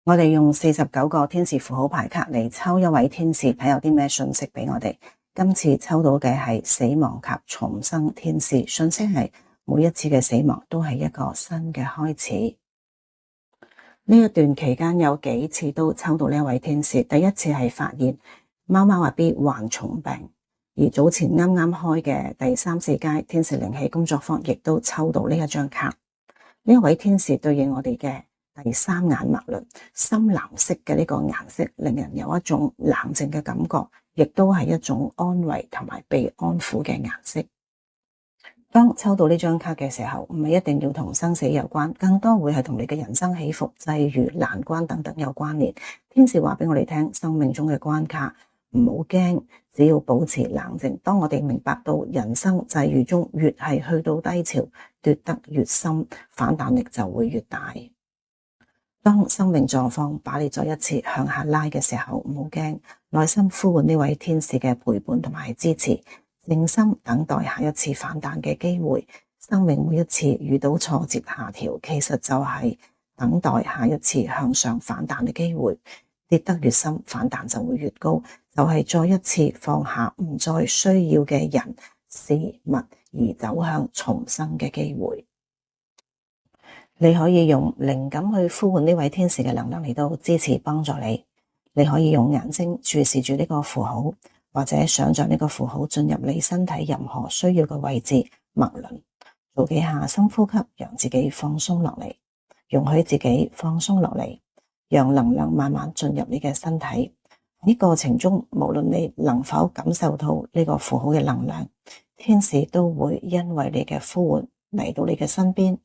我哋用49個天使符號牌卡嚟抽一位天使，睇有啲咩訊息俾我哋。今次抽到嘅係死亡及重生天使，訊息係每一次嘅死亡都係一個新嘅開始。呢一段期間有幾次都抽到呢一位天使，第一次係發現貓貓阿 B 患重病，而早前啱啱開嘅第3、4階天使靈氣工作坊亦都抽到呢一張卡。呢一位天使對應我哋嘅第3眼脈輪，深藍色嘅呢個顏色令人有一種冷靜嘅感覺，亦都係一種安慰同埋被安撫嘅顏色。當抽到呢張卡嘅時候，唔係一定要同生死有關，更多會係同你嘅人生起伏、際遇、難關等等有關聯。天使話俾我哋聽，生命中嘅關卡唔好驚，只要保持冷靜。當我哋明白到人生際遇中越係去到低潮，跌得越深，反彈力就會越大。當生命狀況把你再一次向下拉嘅時候，唔好驚，內心呼喚呢位天使嘅陪伴同埋支持，靜心等待下一次反彈嘅機會。生命每一次遇到挫折下調，其實就係等待下一次向上反彈嘅機會。跌得越深，反彈就會越高，就係再一次放下唔再需要嘅人事物，而走向重生嘅機會。你可以用靈感去呼喚呢位天使嘅能量嚟到支持幫助你。你可以用眼睛注視住呢個符號，或者想象呢個符號進入你身體任何需要嘅位置脈輪，做幾下深呼吸，讓自己放鬆落嚟，容許自己放鬆落嚟，讓能量慢慢進入你嘅身體。喺過程中，無論你能否感受到呢個符號嘅能量，天使都會因為你嘅呼喚嚟到你嘅身邊。